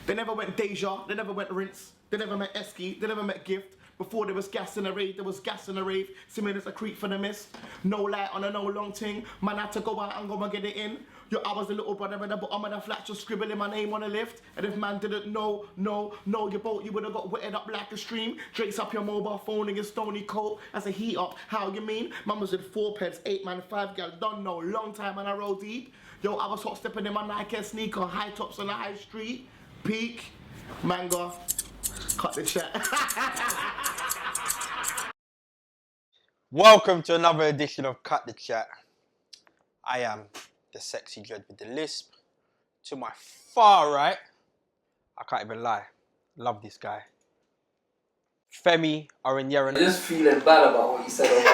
They never went Deja, they never went Rinse, they never met Esky, they never met Gift. Before there was gas in the rave, there was gas in the rave. Similar as a creep for the mist. No light on a no long thing. Man had to go out and go and get it in. Yo, I was the little brother at the bottom of the flat, just scribbling my name on the lift. And if man didn't know your boat, you would have got wetted up like a stream. Drakes up your mobile phone in your stony coat as a heat up. How you mean? Man was in 4 pence, 8 man, 5 gal, don't know. Long time and I roll deep. Yo, I was hot stepping in my Nike sneaker, high tops on the high street. Peak, manga, cut the chat. Welcome to another edition of Cut the Chat. I am the sexy judge with the lisp. To my far right, I can't even lie, love this guy. Femi Orenyeran. I'm just feeling bad about what you said on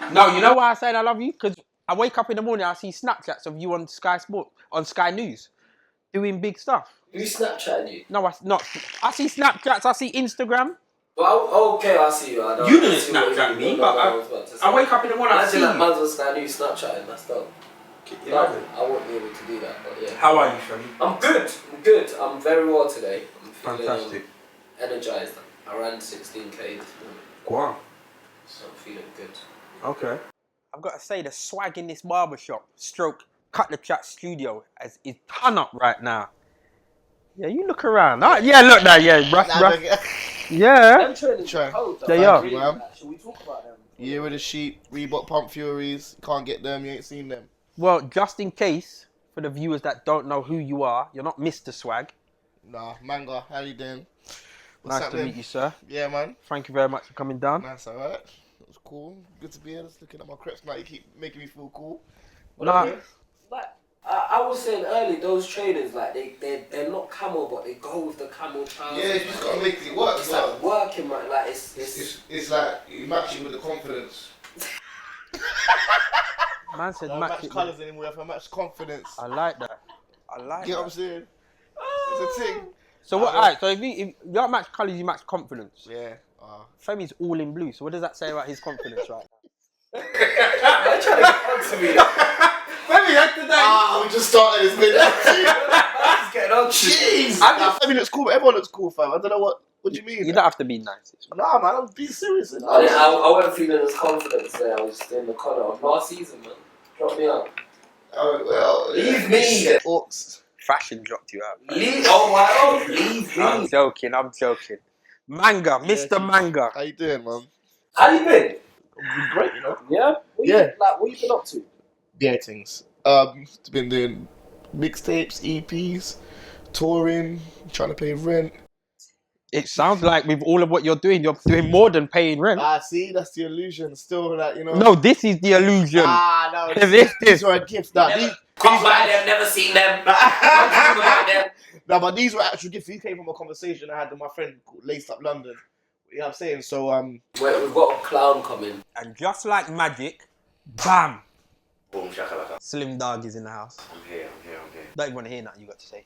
camera. No, you know why I said I love you? Because I wake up in the morning, I see Snapchats of you on Sky Sport, on Sky News, doing big stuff. Who Snapchatting you? No, I see Snapchats, I see Instagram. Well, okay, I see you. I don't, You didn't Snapchat me, but I wake up in the morning, I see that you. man's on Sky News Snapchatting, that's dope. Yeah. I won't be able to do that, but yeah. How are you, Femi? I'm good. I'm very well today. I'm feeling Fantastic. Energized. I ran 16k this morning, Go on. so I'm feeling good. Okay. I've got to say, the swag in this barbershop, stroke, Cut the Chat studio, is ton up right now. Yeah, you look around. Yeah, look now, yeah, rough. Yeah. I'm trying to hold They are. Should we talk about them? Year with the sheep, Reebok Pump Furies. Can't get them, you ain't seen them. Well, just in case, for the viewers that don't know who you are, you're not Mr. Swag. Nah, manga, how you doing? Nice to meet you, sir. Yeah, man. Thank you very much for coming down. Nice, alright. It was cool. Good to be here. Just looking at my crepes now. You keep making me feel cool. Nah. Like, I was saying early, those trainers, like they're not camel, but they go with the camel trousers. Yeah, you just gotta make it work. It's like working, man. Like It's like you match it with the confidence. Man said I don't match match it. colours anymore. If I match confidence. I like that. I like You know that. what I'm saying? It's a thing. So what? Alright. So if you don't match colours, you match confidence. Yeah. Femi's all in blue. So what does that say about his confidence right now? I'm trying to get on to me. Femi, that's today. We just started this video. Just getting on to me. Jeez. I mean, looks cool. Everyone looks cool, fam. I don't know what do you mean? You don't have to be nice. Nah, man. I'm being serious. I wasn't feeling as confident today. I was in the corner of last season, man. Drop me out. Oh, well. Leave me. Orcs. Fashion dropped you out. Leave. Oh wow. Leave I'm me. joking. Manga, Mr. Manga. How you doing, man? How you been? I'm doing great, you know. Yeah. What you been up to? Yeah, things. Been doing mixtapes, EPs, touring, trying to pay rent. It sounds like with all of what you're doing more than paying rent. See, that's the illusion. Still, like, you know. No, this is the illusion. No. This. These were a gift. Nah, Come by them. Never seen them. Don't talk about them. No, but these were actual gifts. These came from a conversation I had with my friend called Laced Up London. You know what I'm saying? So, Wait, we've got a clown coming. And just like magic, bam, Boom, shakalaka. Slim Dog is in the house. I'm here. Don't even want to hear nothing you got to say.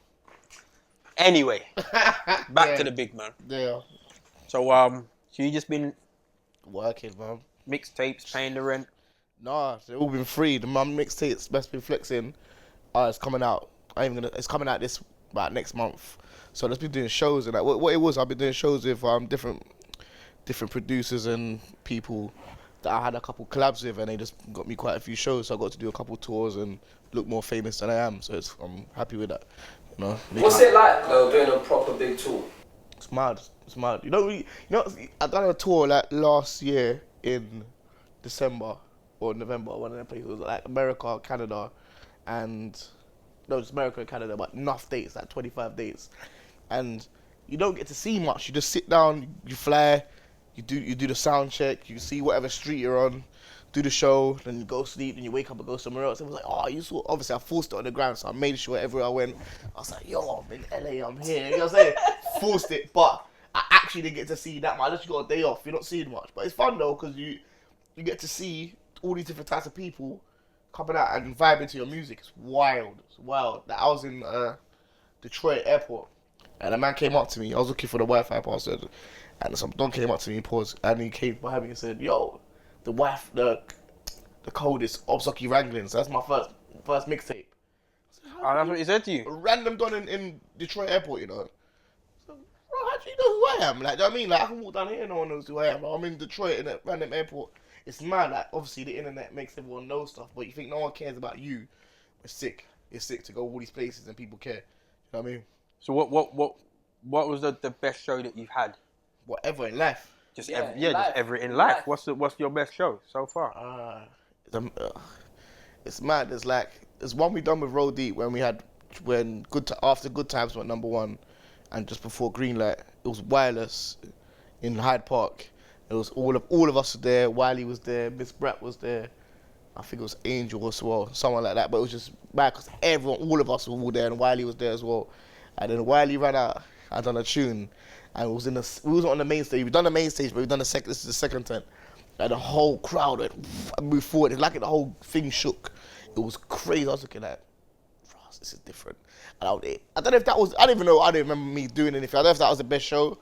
Anyway, back to the big man. yeah. So you just been Working, man. mixtapes, paying the rent. Nah, they've all been free. The mum mixtapes, Best Been Flexing, it's coming out. It's coming out next month. So let's be doing shows and what it was. I've been doing shows with different producers and people that I had a couple collabs with, and they just got me quite a few shows. So I got to do a couple tours and look more famous than I am. So I'm happy with that. You know. What's it like though, doing a proper big tour? It's mad. I done a tour like last year in December or November. One of them places was like America, Canada, and it's America and Canada, but enough dates, like 25 dates, and you don't get to see much. You just sit down, you fly, you do the sound check, you see whatever street you're on, do the show, then you go sleep, then you wake up and go somewhere else. It was like, obviously I forced it on the ground, so I made sure everywhere I went, I was like, yo, I'm in LA, I'm here. You know what I'm saying? Forced it, but I actually didn't get to see that much. I just got a day off. You're not seeing much, but it's fun though because you get to see all these different types of people coming out and vibing to your music. It's wild. Like, I was in Detroit airport, and a man came up to me. I was looking for the Wi-Fi password, and some don came up to me, paused, and he came behind me and said, "Yo, the code is Obsaki Wrangling." So that's my first mixtape. I said, Oh, that's what he said to you? A random don in Detroit airport, you know. So, bro, how do you know who I am? Like, do you know what I mean? Like, I can walk down here and no one knows who I am. I'm in Detroit in a random airport. It's mad. Like, obviously, the internet makes everyone know stuff, but you think no one cares about you. It's sick. It's sick to go all these places and people care. You know what I mean? So what was the best show that you've had? Whatever in life. Just Yeah, just ever in life. What's your best show so far? It's mad. There's one we done with Roll Deep after Good Times went #1, and just before Greenlight, it was Wireless in Hyde Park. It was all of us were there. Wiley was there. Miss Bratt was there. I think it was Angel as well, someone like that. But it was just mad because all of us were all there, and Wiley was there as well. And then Wiley ran out. I done a tune, and we was on the main stage. We done the main stage, but we done this is the second tent. And the whole crowd moved forward. It's like the whole thing shook. It was crazy. I was looking at, this is different. And I don't know if that was. I don't even know. I don't remember me doing anything. I don't know if that was the best show,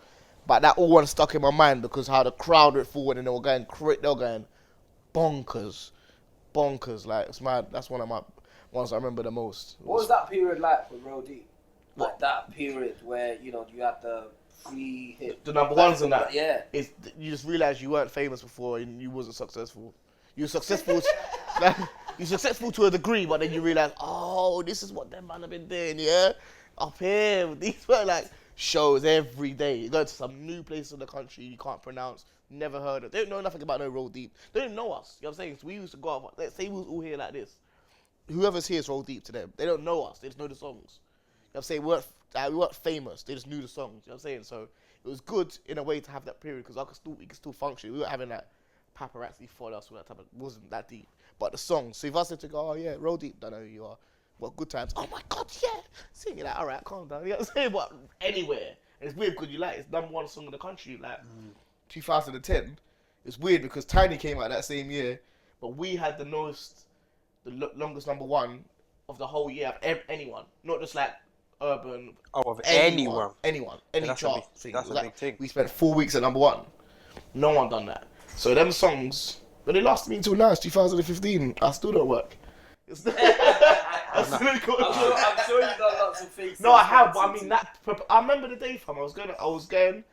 but that all one stuck in my mind because how the crowd went forward and they were going bonkers. Like, it's mad. That's one of my ones I remember the most. What was that period like with Roll Deep? Like that period where, you know, you had the free hit. The #1s and that. Yeah. You just realised you weren't famous before and you wasn't successful. You were successful. You're successful to a degree, but then you realise, oh, this is what them man have been doing, yeah? Up here, these were like shows every day. You go to some new place in the country you can't pronounce, never heard of. They don't know nothing about no Roll Deep. They don't know us, you know what I'm saying? So we used to go out, let's say we was all here like this. Whoever's here is Roll Deep to them. They don't know us, they just know the songs. You know what I'm saying? We weren't famous, they just knew the songs, you know what I'm saying? So it was good in a way to have that period because we could still function. We weren't having that paparazzi follow us, or that type of, it wasn't that deep. But the songs, so if I said to go, oh yeah, Roll Deep, don't know who you are. What Good Times? Oh my God, yeah. Sing it like, all right, calm down. You know what I'm saying? But anywhere. And it's weird because it's #1 song in the country, like 2010. It's weird because Tiny came out that same year, but we had the longest #1 of the whole year of anyone. Not just like urban. Oh, of anyone. Any chart thing. That's a big thing. We spent 4 weeks at #1. No one done that. So them songs, but they lasted me until now, it's 2015. I still don't work. I'm sure you've done lots of things. No, I have, but I mean I remember the day, fam. I was going.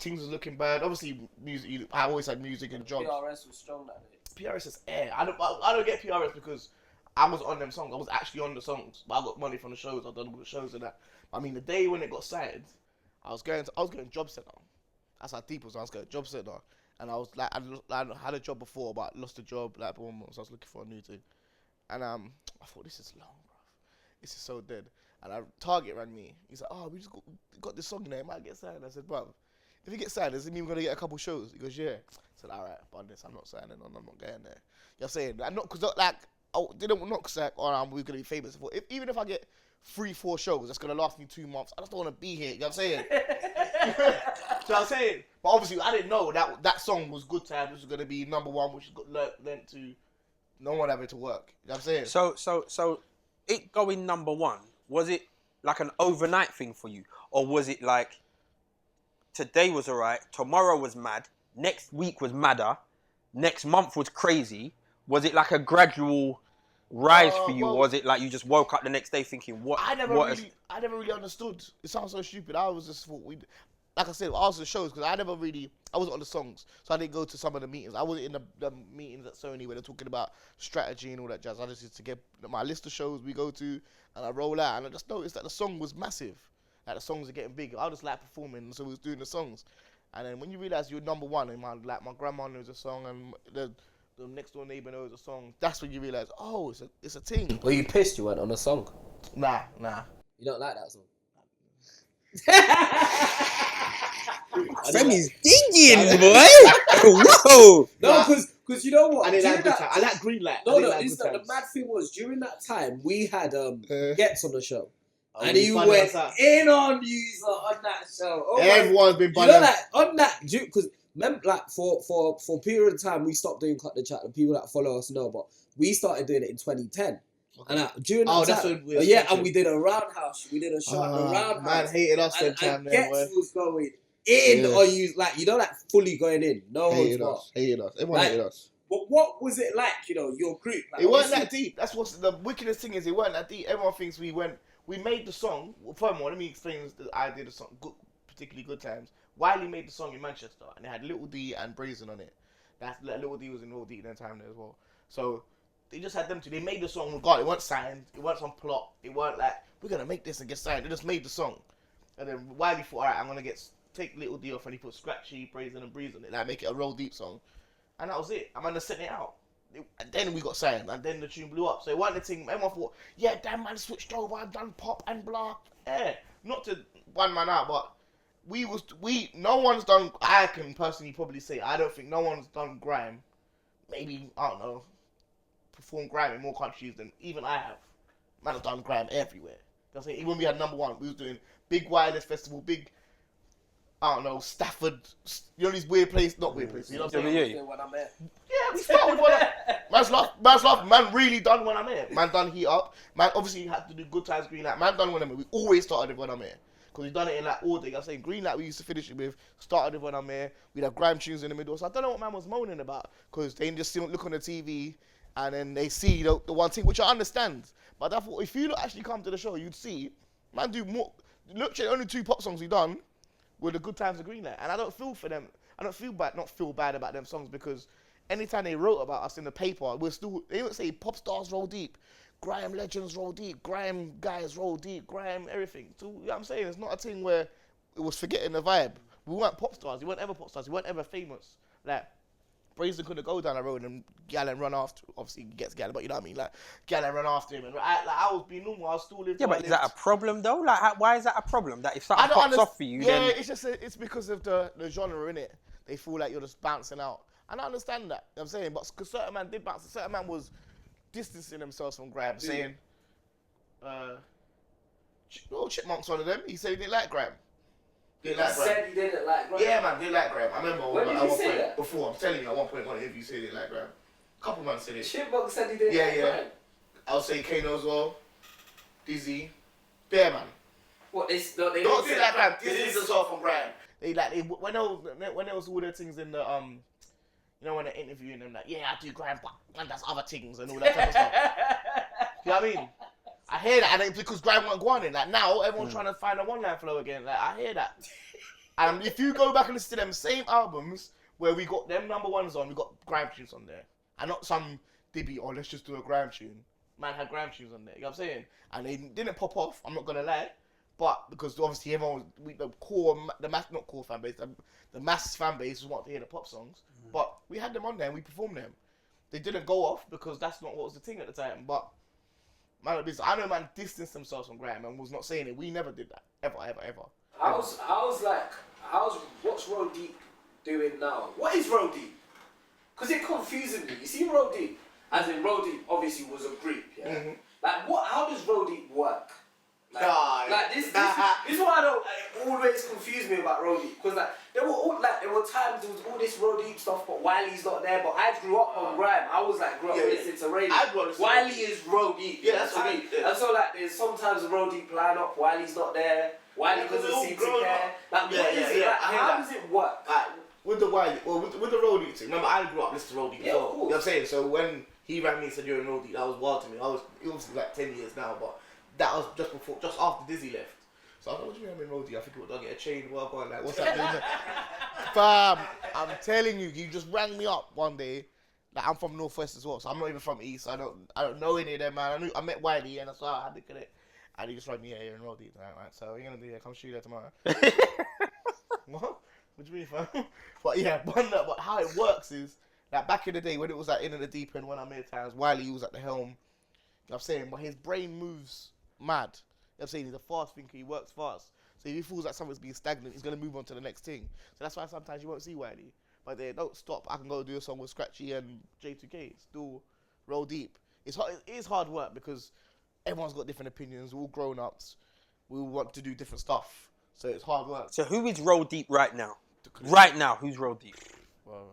Things was looking bad. Obviously, music. I always had music and jobs. PRS was strong that day. PRS is air. I don't get PRS because I was on them songs. I was actually on the songs, but I got money from the shows. I've done all the shows and that. I mean, the day when it got signed, I was going job center. That's how deep it was. I was going job center, and I was like, I had a job before, but I lost the job like for 1 month, so I was looking for a new thing. And I thought, this is long, bro. This is so dead. And Target rang me. He's like, oh, we just got this song there. It might get signed. I said, bro, if you get signed, does it mean we're going to get a couple shows? He goes, yeah. I said, all right, but this, I'm not signing on. I'm not getting there. You know what I'm saying? I'm not, because like, I didn't not because like, oh, we're going to be famous. Even if I get 3-4 shows, that's going to last me 2 months. I just don't want to be here. You know what I'm saying? You know what I'm saying? But obviously, I didn't know that song was Good Times. This was going to be #1, which got lent to no one having to work. You know what I'm saying? So it going #1, was it like an overnight thing for you? Or was it like, today was alright, tomorrow was mad, next week was madder, next month was crazy? Was it like a gradual rise for you? Or was it like you just woke up the next day thinking, I never really understood. It sounds so stupid. I was just thought like I said, I was the shows because I wasn't on the songs, so I didn't go to some of the meetings. I wasn't in the meetings at Sony where they're talking about strategy and all that jazz. I just used to get my list of shows we go to, and I roll out, and I just noticed that the song was massive. Like the songs are getting big. I just like performing, so we was doing the songs. And then when you realise you're #1, and my grandma knows a song, and the next door neighbour knows a song, that's when you realise, oh, it's a thing. Were you pissed you went on a song? Nah. You don't like that song? Femi's digging, boy. Whoa. No, because you know what? I didn't like Good Times. I like Greenlight. No, the mad thing was, during that time, we had Gets on the show. And he went in on you on that show. Oh, everyone's been bunning. You know, like, on that, because remember, like, for a period of time, we stopped doing Cut the Chat, and people that follow us know, but we started doing it in 2010. Okay. And during that time, that's when and we did a roundhouse. We did a shot in the roundhouse. Man hated us that time. And Gets was going in on you, like, you know, like fully going in. No one's not. Hated us. Everyone hated us. But what was it like, your group? Like, it wasn't that deep. That's what's the wickedest thing is. It wasn't that deep. Everyone thinks we made the song. Well, furthermore, let me explain the idea of the song. Particularly Good Times. Wiley made the song in Manchester, and it had Little D and Brazen on it. That's Little D was in Little D at that time there as well. So they just had them two. They made the song regardless. It wasn't signed. It wasn't some plot. It wasn't like we're gonna make this and get signed. They just made the song, and then Wiley thought, alright, I'm gonna take Little D off, and he put Scratchy, Brazen, and Breeze on it. Like make it a Roll Deep song, and that was it. I'm gonna send it out. And then we got signed, and then the tune blew up. So it wasn't the thing. Everyone thought, yeah, damn man switched over, and done pop and blah. Yeah, not to one man out, but no one's done. I can personally probably say I don't think no one's done grime. Maybe I don't know, performed grime in more countries than even I have. Man has done grime everywhere. I'm saying even when we had number one, we was doing big wireless festival, big. I don't know, Stafford, these weird places, not weird places, you know what I'm saying? Yeah, we started with one. Man's laugh, man really done when I'm here. Man done Heat Up. Man obviously had to do Good Times, Green Light. Man done when I'm here. We always started with when I'm here. Because we've done it in like order. I'm saying Green Light we used to finish it with, started with when I'm here. We'd have grime tunes in the middle. So I don't know what man was moaning about. Because they just look on the TV and then they see the one thing, which I understand. But I thought if you actually come to the show, you'd see, man do more. Look at the only 2 pop songs we done. With the Good Times of Green Light. And I don't feel for them. I don't feel bad about them songs because anytime they wrote about us in the paper, they would say pop stars roll deep, grime legends roll deep, grime guys roll deep, grime everything. So you know what I'm saying? It's not a thing where it was forgetting the vibe. We weren't pop stars. We weren't ever pop stars. We weren't ever famous. Like, Brazen couldn't go down the road and Galen run after. Obviously, he gets Galen, but you know what I mean. Like Galen run after him, and I was being normal. I was still living. Yeah, but is that a problem though? Like, why is that a problem? That if something pops off for you, yeah, then it's just it's because of the genre in it. They feel like you're just bouncing out, and I understand that. You know what I'm saying, but because certain man did bounce, certain man was distancing themselves from grime, saying, Chipmunk's one of them. He said he didn't like grime. He said he didn't like grime. Yeah, man, didn't like grime. I remember when did you say that? Before. I'm telling you, at one point in an interview, he didn't like grime. A couple months said it. Chipmunk said he didn't like grime. I'll say Kano as well. Dizzee. Bear man. What they don't say like grime. Dizzee's as well from grime. When there was all the things in the when they're interviewing them, like, yeah, I do grime, but man, that's other things and all that type of stuff. You know what I mean? I hear that, and it's because grime won't go on in. Like now, everyone's trying to find a one-line flow again. Like I hear that. And if you go back and listen to them same albums where we got them number ones on, we got grime tunes on there, and not some dibby. Oh, let's just do a grime tune. Man had grime tunes on there. You know what I'm saying? And they didn't pop off. I'm not gonna lie, but because obviously everyone the mass fan base wanted to hear the pop songs. But we had them on there and we performed them. They didn't go off because that's not what was the thing at the time. But man, I know man distanced themselves from grime and was not saying it. We never did that. Ever. What's Roll Deep doing now? What is Roll Deep? Because it confuses me. You see Roll Deep, as in Roll Deep obviously was a group, yeah? Mm-hmm. Like how does Roll Deep work? This is why I don't always confuse me about Roll Deep. Because there were times there was all this Roll Deep stuff, but Wiley's not there. But I grew up on grime. I was grew up listening to radio. Wiley is Roll Deep. Yeah, that's what I mean. Yeah. And so there's sometimes a Roll Deep line up. Wiley's not there. Wiley doesn't seem to care. How does it work? With the Wiley, with the Roll Deep thing. Remember, I grew up listening to Roll Deep as well. You know what I'm saying? So when he rang me and said you're in Roll Deep, that was wild to me. It was 10 years now, but that was just after Dizzee left. So I was like, what do you mean I'm in Roll Deep? I think it would get a chain, work on, what's happening? Fam, I'm telling you, you just rang me up one day. Like, I'm from Northwest as well, so I'm not even from East. I don't know any of them, man. I met Wiley and that's why I had to get it. And he just rang me, yeah, you're in Roll Deep tonight, right? So what are you gonna do? Yeah, come shoot you there tomorrow. What? What do you mean, fam? But how it works is that back in the day when it was in the deep end when I made times, Wiley was at the helm. You know what I'm saying? But his brain moves mad. You know what I'm saying? He's a fast thinker, he works fast. So if he feels like something's being stagnant, he's gonna move on to the next thing. So that's why sometimes you won't see Wiley. But they don't stop. I can go do a song with Scratchy and J2K. Still Roll Deep. It is hard work because everyone's got different opinions. We're all grown ups. We all want to do different stuff. So it's hard work. So who is Roll Deep right now? Right now, who's Roll Deep? Well,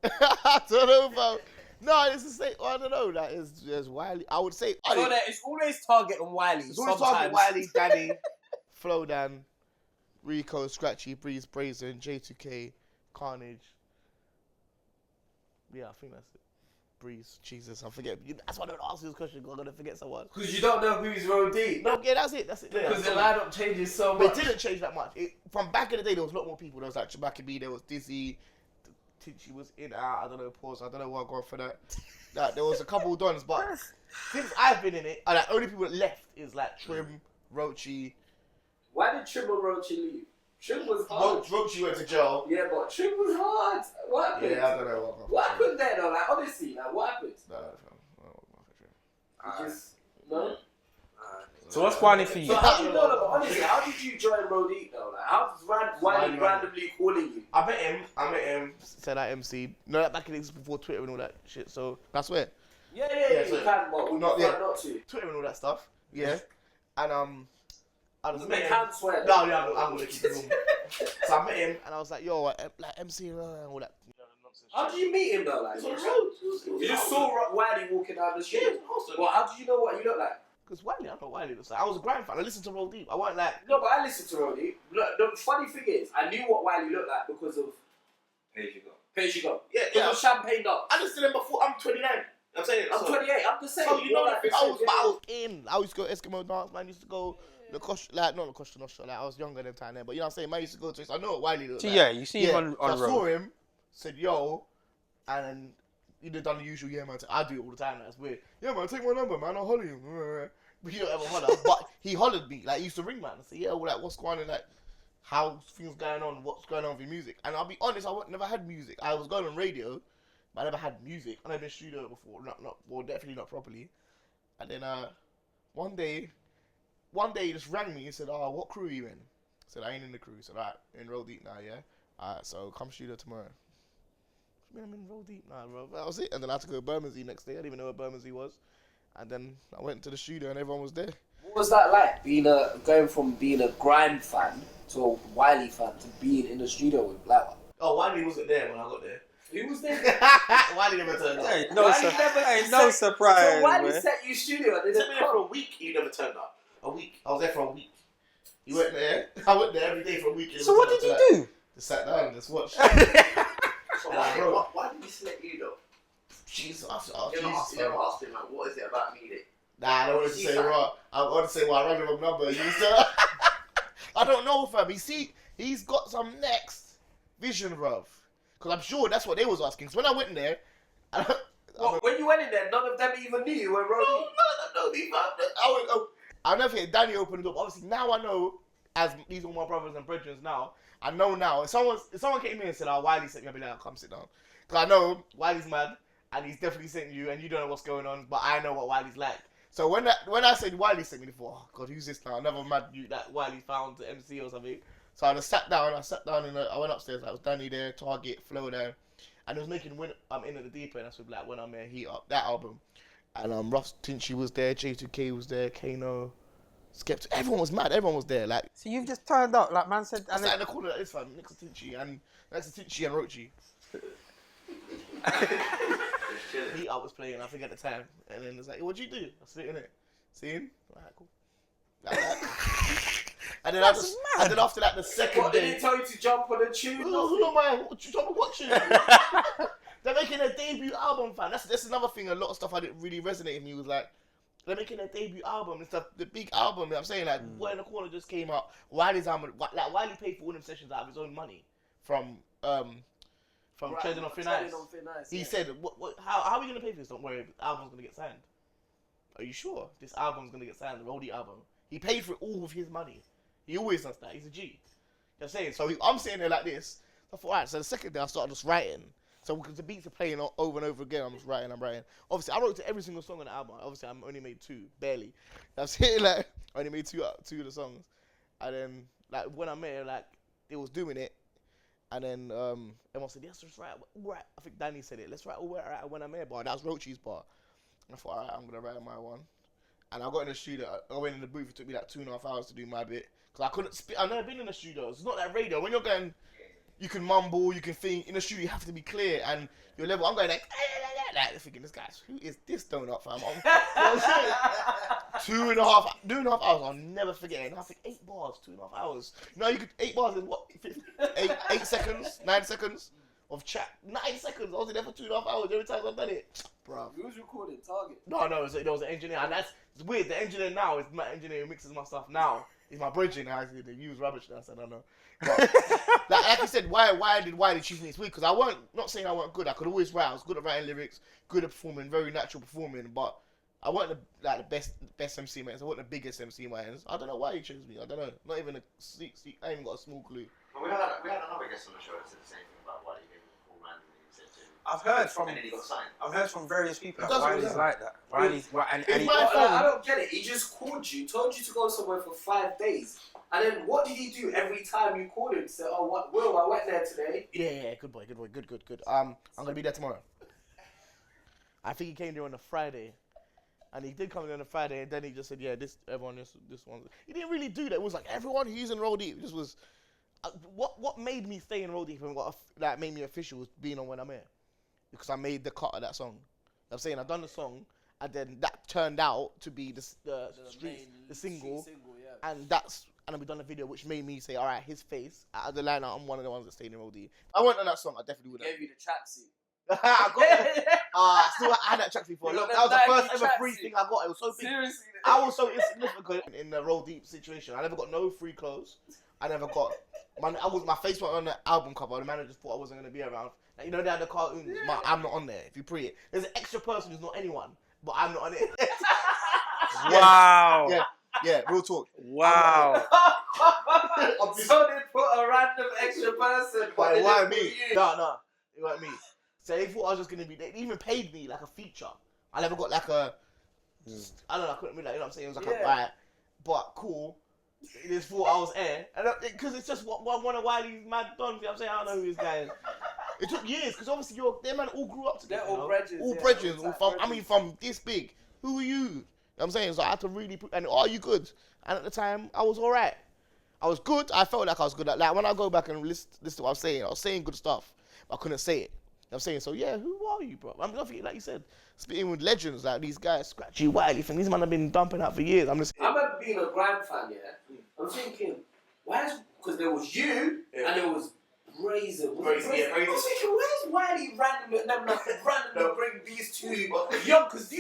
I don't know, fam. No, it's the same. I don't know. That is just Wiley. I would say. So it's always Target and Wiley. It's always Target, Wiley, Danny, Flowdan, Rico, Scratchy, Breeze, Brazen, J2K, Carnage. Yeah, I think that's it. Breeze. Jesus, I forget. That's why I don't ask you this question, because I'm going to forget someone. Because you don't know who's Roll Deep. No, yeah, that's it. Because the lineup changes so much. But it didn't change that much. From back in the day, there was a lot more people. There was like Chewbacca B, there was Dizzee, Tinchy was in, out, I don't know, pause, I don't know what I'm going for that. Like, there was a couple of dons, but since I've been in it, the only people that left is like Trim, Roachy. Why did Trim and Roachy leave? Trim was hard. Roachy went to jail. Yeah, but Trim was hard. What happened? Yeah, I don't know what happened there though? Like, honestly, like, what happened? No. So what's Wiley for you? So how do you know that? Honestly, how did you join Roll Deep though? Like, how does Wiley randomly calling you? I met him, said I MC. No, that back in the days before Twitter and all that shit, so that's where. Yeah, so you can, but not to. Twitter and all that stuff, yeah. And I just met him. Can't swear. No, yeah, I'm gonna keep it normal. So I met him and I was like, yo, like MC and all that. How did you meet him though? Like, you just saw Wiley walking down the street. Well, how did you know what he looked like? Because Wiley, I know Wiley looks like. I was a Grime fan. I listened to Roll Deep. I wasn't like. No, but I listened to Roll Deep. Look, the funny thing is, I knew what Wiley looked like because of Page You Go. Yeah, it was Champagne Dog. I listened to him before. I'm 29. I'm saying I'm 28. I'm the same. So you know that. I was in. I used to go Eskimo dance. Man, used to go. Not the Costa Nostra. Like I was younger than time then, but you know what I'm saying. Man used to go to it. So I know what Wiley looked like. Yeah, you see him on so road. I saw him. Said yo, and then he'd have done the usual. Yeah, man. I do it all the time. That's weird. Yeah, man. Take my number, man. I'll holler you. But he don't ever holler. But he hollered me. Like he used to ring, man. And say, yeah, well, like what's going on? Like how things going on? What's going on with your music? And I'll be honest, I never had music. I was going on radio, but I never had music. I never been studio before. Well, definitely not properly. And then one day he just rang me and said, "Oh, what crew are you in?" I said, "I ain't in the crew." He said, "Alright, in Roll Deep now, yeah. Alright, so come studio tomorrow." I mean, I'm in Roll Deep now, bro. That was it. And then I had to go to Bermondsey next day. I didn't even know where Bermondsey was. And then I went to the studio and everyone was there. What was that like? Going from being a Grime fan to a Wiley fan to being in the studio with like. Oh, Wiley wasn't there when I got there. Who was there? Wiley never turned up. Hey, no surprise. So Wiley set you studio and He took me there for a week. He never turned up. A week. I was there for a week. He went there. I went there every day for a week. So what did you do? Just sat down and just watched. So why did he select you though? Jesus, You never asked him like, what is it about me that? Nah, I don't want to say what. I want to say why I rang him a number. I don't know, fam. He's got some next vision, bruv. Because I'm sure that's what they was asking. Because when I went in there, when you went in there, none of them even knew you were Roll Deep. No, none of them know me, fam. I'll never forget Danny opened the door. Obviously, now I know, as these are my brothers and brethren now, I know now. If someone came in and said, "Oh, Wiley sent me," I'd be like, "Oh, come sit down." Because I know Wiley's mad. And he's definitely sent you, and you don't know what's going on, but I know what Wiley's like. So when I said Wiley sent me, I thought, oh God, who's this now? Another mad dude that Wiley found to MC or something. So I just sat down and I went upstairs. Like, it was Danny there, Target, Flo there, and it was making When I'm In at the Deep End. That's with like When I'm Here, Heat Up, that album. And Ross Tinchy was there, J2K was there, Kano, Skeptic. Everyone was mad. Everyone was there. Like, so you've just turned up, like man said. I sat in the corner like this, fam, next to Tinchy and Roachy. Heat Up was playing, I think at the time, and then it's like, "What'd you do?" I was sitting there, seeing, alright, cool. Like that. And then and then after that, the second what, day. Did he tell you to jump on a tune? Who am I? What you talking about? They're making a debut album, fam. That's another thing. A lot of stuff I didn't really resonate with me was like, they're making a debut album. It's the big album. You know what I'm saying, like, What in the Corner just came out. Wiley's album, like Wiley paid for all them sessions out of his own money from Treading on Thin Ice. He said, how are we going to pay for this? Don't worry, the album's going to get signed. Are you sure? This album's going to get signed, the Roll Deep album. He paid for it all with his money. He always does that. He's a G. You know what I'm saying? So I'm sitting there like this. So I thought, alright, so the second day I started just writing. So because the beats are playing over and over again, I'm writing. Obviously, I wrote to every single song on the album. Obviously, I only made 2, barely. I was hitting like, I only made two of the songs. And then, like, When I'm Here, like, it was doing it. And then everyone said, yes, let's write. I think Danny said it. Let's write When I'm Here bar. That was Roachy's bar. And I thought, alright, I'm going to write my one. And I got in the studio. I went in the booth. It took me like 2.5 hours to do my bit. Because I couldn't spit. I've never been in the studio. It's not like radio. When you're going, you can mumble, you can think. In the studio, you have to be clear. And your level, I'm going like thinking, this guy's, who is this donut, fam? You know what I'm saying? 2.5 hours. I'll never forget it. And I think 8 bars, 2.5 hours. You know, you could 8 bars in what? 8 seconds, 9 seconds. of chat. 9 seconds. I was in there for 2.5 hours every time I've done it. Bro. Who was recording? Target? No, there was an engineer, and it's weird. The engineer now is my engineer who mixes my stuff now. He's my bridging now. They use rubbish now, so I don't know. But, like you said, why did she think it's weird? Because not saying I weren't good. I could always write. I was good at writing lyrics, good at performing, very natural performing, but I wasn't the best MC man. I wasn't the biggest MC man. I don't know why he chose me. I don't know. Not even I ain't even got a small clue. Well, we had another guest on the show that said the same thing about Wiley gave him a call randomly and said to him. And then he got signed. I've heard from various people that Doesn't Wiley's matter. like that. Wiley's and he, I don't get it. He just called you, told you to go somewhere for 5 days. And then what did he do every time you called him? Say, oh, what? Will, I went there today. Yeah, good boy, good. I'm gonna be there tomorrow. I think he came there on a Friday, and he did come there on a Friday, and then he just said, yeah, this one. He didn't really do that. It was like everyone who's in Roll Deep. This was what made me stay in Roll Deep and that made me official was being on When I'm Here, because I made the cut of that song. I'm saying I've done the song, and then that turned out to be the single, yeah. And we done a video which made me say, all right, his face out of the lineup, I'm one of the ones that stayed in Roll Deep. If I went on that song, I definitely would have. Gave you the tracksuit. I got that. I still had that tracksuit for. Look, that was the first ever free thing I got. It was so big. Seriously. I was so insignificant in the Roll Deep situation. I never got no free clothes. I never got. My face wasn't on the album cover. The manager thought I wasn't gonna be around. Like, you know, they had the cartoons. Yeah. I'm not on there. If you pre it, there's an extra person who's not anyone, but I'm not on it. Wow. Yeah, real talk. Wow. So they put a random extra person. But it wasn't me. No, it wasn't me. So they thought I was just gonna be. They even paid me like a feature. I never got like a. I don't know. I couldn't be like, you know what I'm saying. It was like a right, but cool. They just thought I was air, and because it's just one of Wiley's mad dons. You know what I'm saying, I don't know who this guy is. It took years because obviously them man all grew up together. They're all brethren. All brethren. From this big. Who are you? You know what I'm saying? So I had to really put. And are you good? And at the time, I was alright. I was good. I felt like I was good. Like when I go back and listen to what I'm saying, I was saying good stuff, but I couldn't say it. I'm saying, so yeah, who are you, bro? I'm nothing, like you said, speaking with legends like these guys, Scratchy, Wiley, these men have been dumping out for years. I remember being a Grime fan, yeah. I'm thinking, because there was you and there was Brazen. I was thinking, where's Wiley randomly bring these two young? Because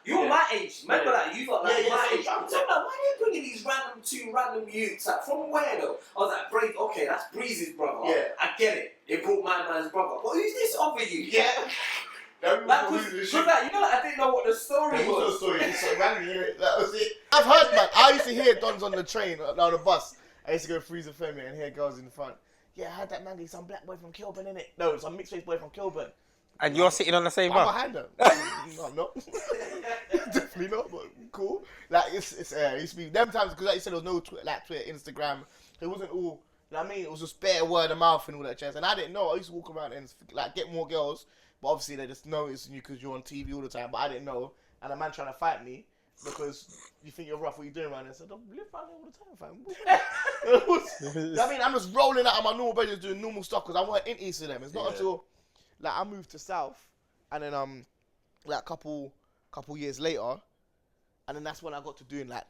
you're my age. Remember that? You got like my age. So I'm like, why are they bringing these random youths? Like, from where though? I was like, Brazen. Okay, that's Breeze's brother. Yeah, I get it. They brought my man's brother. But who's this other you? Yeah. Because I didn't know what the story was. No story. That was it. I've heard, man. I used to hear dons on the train, on the bus. I used to go freeze a Femi and hear girls in the front. Yeah, I heard that man get some black boy from Kilburn, innit? No, some mixed race boy from Kilburn. And you're sitting on the same I'm bus? behind them. No, I'm not. Definitely not, but cool. Like, it used to be them times, because like you said, there was no Twitter, Instagram. It wasn't all, you know what I mean? It was just bare word of mouth and all that jazz. And I didn't know. I used to walk around and like get more girls, but obviously they just noticing you because you're on TV all the time. But I didn't know. And a man trying to fight me because you think you're rough, what you doing around there? So don't live around here all the time, fam. I mean, I'm just rolling out of my normal bedrooms doing normal stuff because I weren't in East of them. It's not until like I moved to South, and then like a couple years later, and then that's when I got to doing like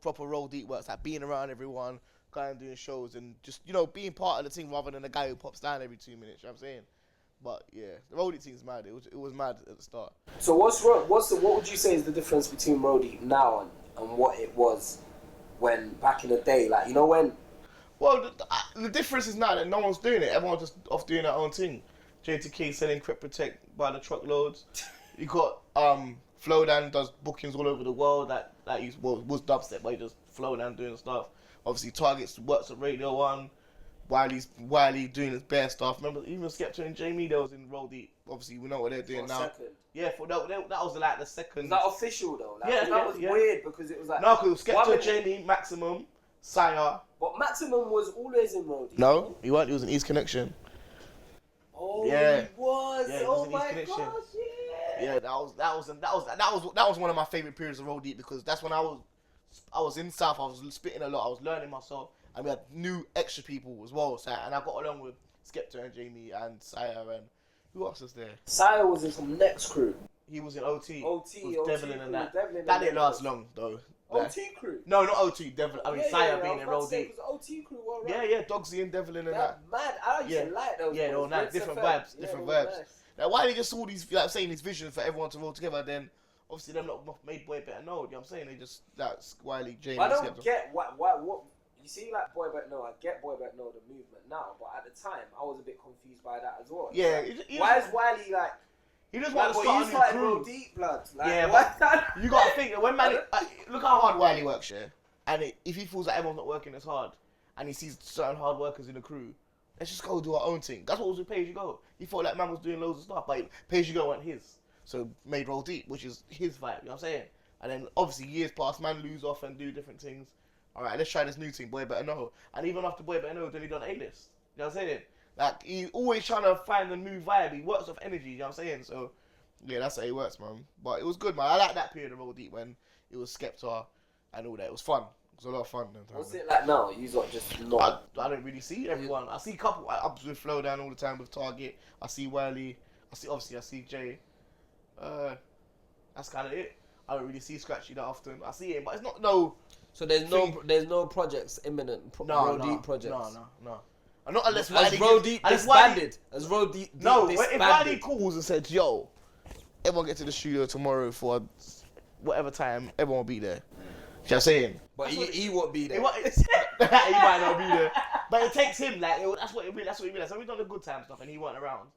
proper Roll Deep works, like being around everyone, going and doing shows, and just being part of the team rather than a guy who pops down every 2 minutes. You know what I'm saying? But yeah, the Roll Deep team's mad. It was mad at the start. So what would you say is the difference between Roll Deep now and what it was when back in the day? Like, you know when? Well, the difference is now that no one's doing it. Everyone's just off doing their own thing. JTK selling Crep Protect by the truckloads. You got Flowdown does bookings all over the world. That was dubstep, but he just Flowdown doing stuff. Obviously, Targets works at Radio 1. Wiley doing his bare stuff. Remember, even Skepta and Jamie, they was in Roll Deep. Obviously, we know what they're doing now. Second? Yeah, that was like the second. Was that official though? Like, yeah, that was weird because it was like. No, because Skepta, Jamie, Maximum, Sire. But Maximum was always in Roll Deep. No, he weren't. He was in East Connection. Oh, yeah. He was. Yeah, he oh was my gosh, yeah. Yeah, that was one of my favorite periods of Roll Deep because that's when I was in South. I was spitting a lot. I was learning myself. And we had new extra people as well, so, and I got along with Skepta and Jamie and Sire and who else was there? Sire was in some next crew. He was in OT. OT, was Devlin and that. Devlin That didn't last long though. OT crew. No, not OT. Devil. I mean, Saya being in Roll Deep. Because OT crew were Yeah, Dogsy and Devlin and that. Mad. I used to like those. Yeah, they were nice. Different vibes. Different vibes. Now, why they just saw these, like saying these visions for everyone to roll together, then obviously them not made Boy Better Know. You know what I'm saying? They just, that's Wiley, James. I don't get what you see, like Boy Better Know. I get Boy Better Know the movement now, but at the time I was a bit confused by that as well. Yeah. Like, why is Wiley like? He just wants to start a new crew. Deep blood. Like, yeah, but you gotta think that when man, look how hard Wiley works, yeah. And if he feels like everyone's not working as hard, and he sees certain hard workers in the crew, let's just go do our own thing. That's what was with Pay As You Go. He thought like man was doing loads of stuff, but Pay As You Go went his. So made Roll Deep, which is his vibe, you know what I'm saying? And then obviously years pass, man lose off and do different things. Alright, let's try this new thing, Boy Better Know. And even after Boy Better Know, then he done A-list. You know what I'm saying? Like, he's always trying to find a new vibe. He works off energy, you know what I'm saying? So, yeah, that's how he works, man. But it was good, man. I like that period of Roll Deep when it was Skepta and all that. It was fun. It was a lot of fun. What's it like now? You got just not... I don't really see everyone. I see a couple ups with Flow Down all the time with Target. I see Wiley. I see Jay. That's kind of it. I don't really see Scratchy that often. I see him, but it's not no. So there's no projects imminent. Roll Deep projects. No. Not unless Wiley Roll Deep disbanded. As Roll Deep no, disbanded. if Wiley calls and says, "Yo, everyone get to the studio tomorrow for whatever time, everyone will be there." You know what I'm saying? But he won't be there. He might not be there. But it takes him like that's what he realized. So we done the good time stuff and he weren't around.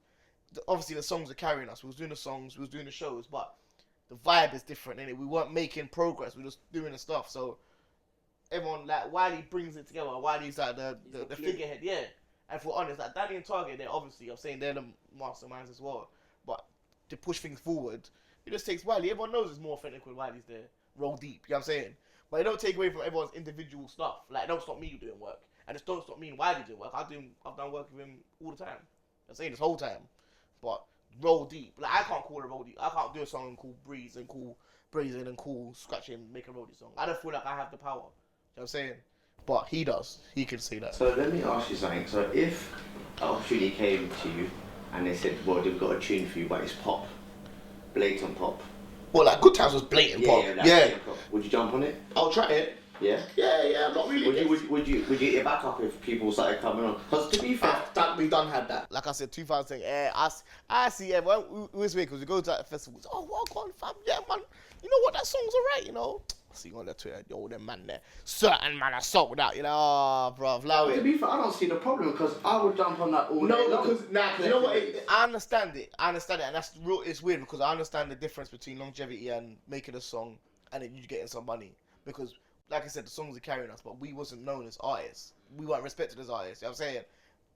Obviously the songs are carrying us. We was doing the songs, we was doing the shows, but the vibe is different, innit? We weren't making progress. We were just doing the stuff. So everyone like Wiley brings it together. Wiley's like the figurehead, yeah. And if we're honest, like Danny and Target, they're obviously I'm saying they're the masterminds as well. But to push things forward, it just takes Wiley. Everyone knows it's more authentic when Wiley's there. Roll deep, you know what I'm saying? But it don't take away from everyone's individual stuff. Like it don't stop me doing work. And it don't stop me and Wiley doing work. I've done work with him all the time. I'm saying this whole time. But Roll Deep. Like I can't call it Roll Deep. I can't do a song and call Breeze and call Brazen and call Scratchy and make a Roll Deep song. I don't feel like I have the power. You know what I'm saying? But he does. He can say that. So let me ask you something. So if an opportunity came to you and they said, well, they've got a tune for you, but it's pop. Blatant pop. Well, like Good Times was blatant pop. Yeah. Blatant pop. Would you jump on it? I'll try it. Yeah? Yeah, I'm not really. Would you get your back up if people started coming on? Because to be fair, we done had that. Like I said, 2010. I see everyone. We was weird because we go to that festival. Oh, walk on, fam. Yeah, man. You know what? That song's alright. You know. I see on the Twitter, yo, them man there. Certain man are sold out. You know, bruv. Like, to be fair, I don't see the problem because I would jump on that all day long. No, because you know what? I understand it, and that's real. It's weird because I understand the difference between longevity and making a song and then you getting some money because. Like I said, the songs are carrying us, but we wasn't known as artists. We weren't respected as artists. You know what I'm saying?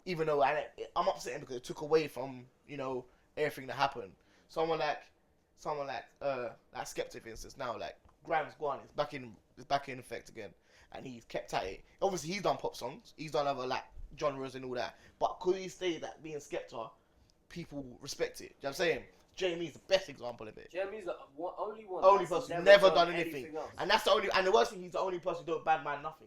Even though I'm upset because it took away from, you know, everything that happened. Someone like Skepta, for instance, now, like, Grime's gone. It's back in effect again. And he's kept at it. Obviously, he's done pop songs. He's done other, like, genres and all that. But because he stayed at being Skepta, people respect it. You know what I'm saying? Jamie's the best example of it. Jamie's the only person who's never done anything. And that's the only. And the worst thing, he's the only person who don't badman nothing.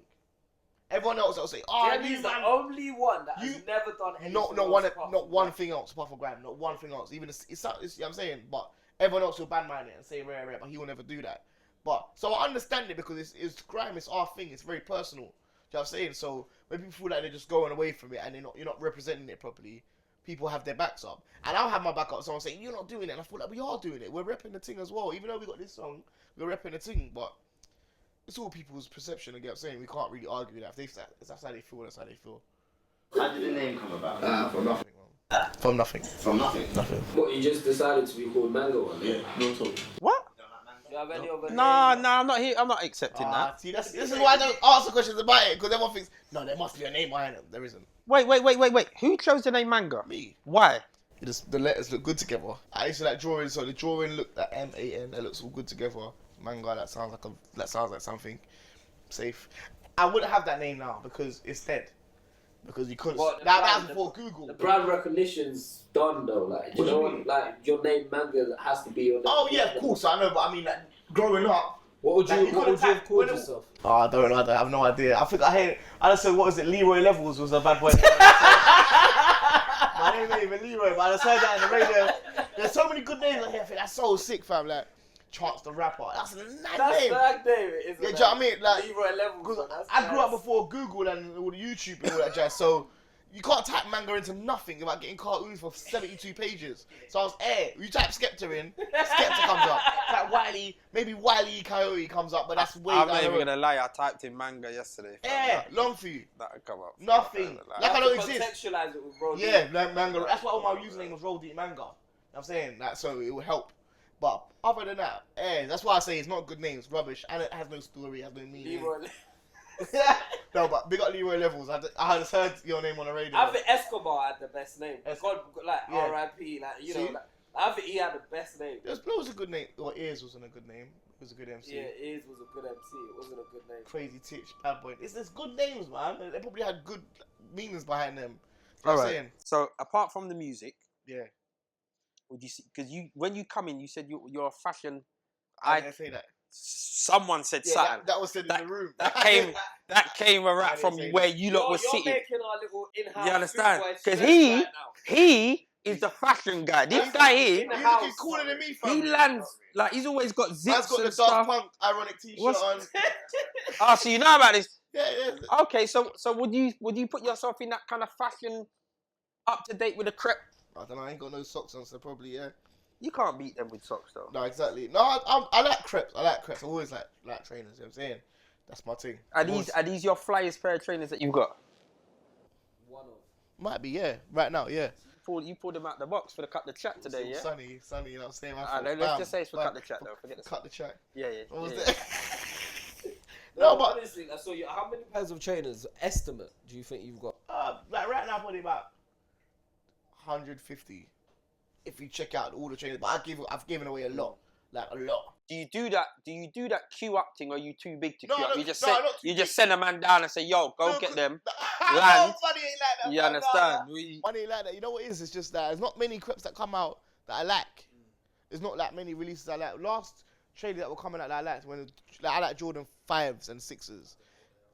Everyone else will say, "Oh, Jamie's the only one that has never done anything. Not one thing else apart from Grime. Not one thing else. Even it's you know what I'm saying. But everyone else will badman it and say rare, but he will never do that. But so I understand it because it's Grime. It's our thing. It's very personal. You know what I'm saying? So when people feel like they're just going away from it and you're not representing it properly. People have their backs up. And I'll have my back up. Someone saying, you're not doing it. And I feel like we are doing it. We're repping the thing as well. Even though we got this song, we're repping the thing. But it's all people's perception. And get what I'm saying? We can't really argue that. If that's how they feel, that's how they feel. How did the name come about? From nothing, man. From nothing. From nothing? Nothing. What, you just decided to be called Mango one? Yeah, no talk. What? Do you have any other No, I'm not here. I'm not accepting that. See, this is why I don't answer questions about it. Because everyone thinks, no, there must be a name behind it. There isn't. Wait. Who chose the name Manga? Me. Why? The letters look good together. I used to like drawing, so the drawing looked like MAN. That looks all good together. Manga. That sounds like something safe. I wouldn't have that name now because it's dead. Because you couldn't. That was before Google. The brand recognition's done though. Like, you know what? Like your name Manga has to be on. Oh yeah, of course I know, but I mean, like growing up. What would you have called yourself? Oh, I have no idea. I think I just said, what was it? Leroy Levels was a bad boy. My name ain't even Leroy, but I just heard that in the radio. There's so many good names. Like, I think that's so sick, fam. Like, Chance the Rapper. That's a nice That's name. that name, isn't Yeah, it? do you know what I mean? Like, Leroy Levels. because I grew up before Google and all the YouTube and all that jazz, so you can't type manga into nothing without getting cartoons for 72 pages. So I was, you type Skepta in, Skepta comes up. Type Wiley, maybe Wiley Coyote comes up, but that's way I'm down not the even road. gonna lie, I typed in manga yesterday. Long for you. That'll come up. Nothing. Like I don't exist. Contextualize it with Roll Yeah, manga. That's why all my username was Roll Deep Manga. You know what I'm saying? Like, so it would help. But other than that, that's why I say it's not good names, rubbish, and it has no story, has no meaning. Leroy. No, but big up Leroy Levels. I just heard your name on the radio. I think Escobar had the best name. Escobar. God, like Yeah. R.I.P. Like you know, like, I think he had the best name. There's was a good name. Or Ears wasn't a good name. It was a good MC. Yeah, Ears was a good MC. It wasn't a good name. Crazy Titch, Bad Boy. There's good names, man. They probably had good meanings behind them. You know All what I'm right. saying? So apart from the music, Yeah. would you see? Because when you come in, you said you're a fashion. I didn't say that. Someone said Yeah, something. that was said in the room. That came I right didn't from say where that. you lot were You're sitting. making our little in-house. You understand? Because Because he is the fashion guy. This guy here, He's cooler than me, fam. he lands like he's always got Man's zips got the and Daft stuff. Punk ironic t-shirt What's- on. Oh, so you know about this? Yeah. Okay, so would you put yourself in that kind of fashion, up to date with the crepe? I don't know. I ain't got no socks on, so probably yeah. You can't beat them with socks though. No, exactly. No, I like crepes. I always like trainers. You know what I'm saying? That's my thing. Are these your flyest pair of trainers that you've got? One of. Might be, yeah. Right now, yeah. You pulled them out the box for the cut the chat today, yeah? Sunny, you know what I'm saying? Let's just say it's for cut the chat though. Forget the cut the chat. Yeah. What was yeah. that? No, but honestly, I saw you. How many pairs of trainers estimate do you think you've got? like right now, probably about 150. If you check out all the trainers, but I've given away a lot, like a lot. Do you do that queue up thing, or are you too big to No, queue up? no, You just no, send not too just send a man down and say, "Yo, go No, get them." No, Land. money ain't like that. You man. understand? No. Money ain't like that. You know what it is? It's just that there's not many creps that come out that I like. There's not that many releases I like. Last trainers that were coming out that I liked I like Jordan 5s and 6s.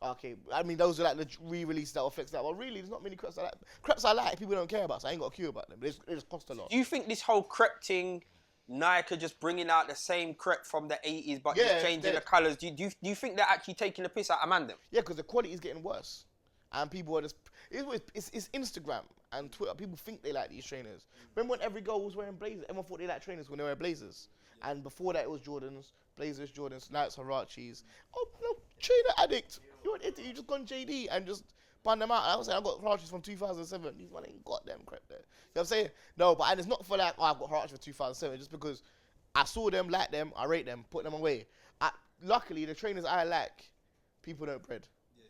Okay, I mean those are like the re-releases that will flex that. But really, there's not many creps I like. Creps I like, people don't care about, so I ain't got a queue about them. They just cost a lot. Do you think this whole crepe thing, Nike just bringing out the same crepe from the 80s, but just changing the colours? Do you think they're actually taking the piss out of man them? Yeah, because the quality is getting worse, and people are just it's Instagram and Twitter. People think they like these trainers. Remember when every girl was wearing blazers? Everyone thought they liked trainers when they were blazers, and before that it was Jordans, blazers, Jordans, Nikes, Harachis. Oh no, trainer addict! You're an idiot. You just gone JD and just bun them out. I was saying I got Harachis from 2007. These man ain't got them crap there. You know what I'm saying? No, but and it's not for like I've got Harachis for 2007. Just because I saw them, like them, I rate them, put them away. Luckily, the trainers I like, people don't bread.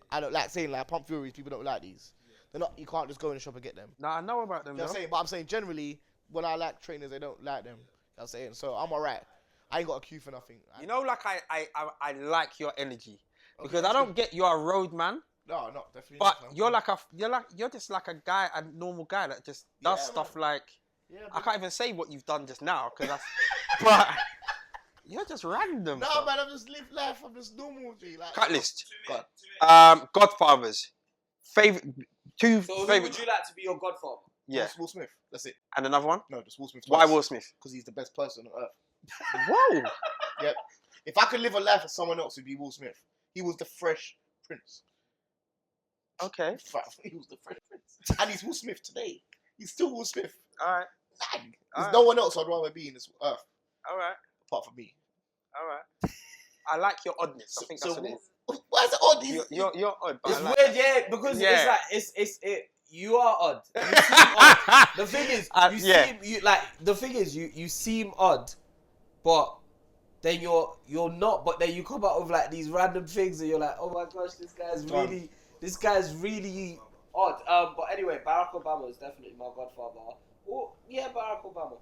I don't like saying like Pump Furies. People don't like these. They're not. You can't just go in the shop and get them. Nah, I know about them. You know what I'm saying? But I'm saying generally, when I like trainers, they don't like them. You know what I'm saying? So I'm alright. I ain't got a queue for nothing. You know, like I like your energy because Okay, I don't get you're a road man, No, not definitely. but not, you're just like a guy, a normal guy that just does Yeah, stuff man. like Yeah, I can't even say what you've done just now because that's but you're just random. No, fam. man, I'm just live life. I'm just normal, G. Like, Cut list. God. Godfathers. Two So who favorite. would you like to be your godfather? Yeah, Will Smith. That's it. and another one. No, just Will Smith. Why Will Smith? Because he's the best person on earth. Whoa. Yep. If I could live a life as someone else, it'd be Will Smith. He was the Fresh Prince. Okay. He was the Fresh Prince. And he's Will Smith today. He's still Will Smith. All right. Like, there's Alright. no one else I'd rather be in this earth All right. apart from me. All right. I like your oddness. I think that's what it is. Why is it odd? You're odd. But It's I like weird, yeah, because Yeah. it's like it's you are odd. You seem odd. The thing is, the thing is, you seem odd, but then you're not. But then you come out with like these random things, and you're like, oh my gosh, this guy's really odd. But anyway, Barack Obama is definitely my godfather. Oh yeah, Barack Obama.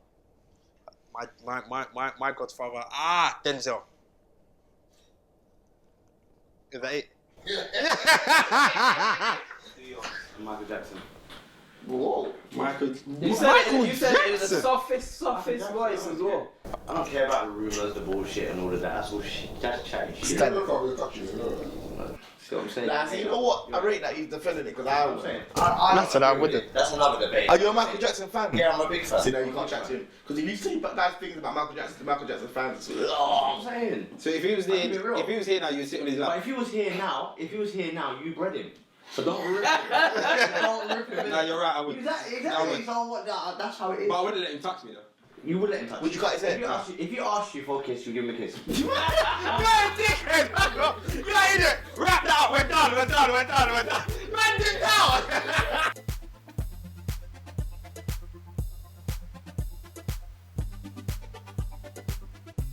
my godfather. Denzel. Is that it? Michael Jackson. Whoa. Michael. You said it in the softest voice as well. I don't care about the rumours, the bullshit and all of that. That's all shit. That's chatty shit. See what I'm saying? Nah, see, you know what? I rate that he's defending it because I I'm was. saying. That's what I wouldn't. That's another debate. Are you a Michael Jackson fan? Yeah, I'm a big fan. See, no, you can't chat to him. Because if you say nice things about Michael Jackson to Michael Jackson fans, it's I'm saying. So if he was here now, you'd sit on his But lap. if he was here now, you bred him. So don't rip him. Don't rip him. No, you're right, I would. Exactly. I would. So that's how it is. But I wouldn't let him touch me though. You would let him touch. Would you cut his head? If he asked you for a kiss, you give him a kiss. You're a dickhead, man. You're an idiot. Wrap that up. We're done. Man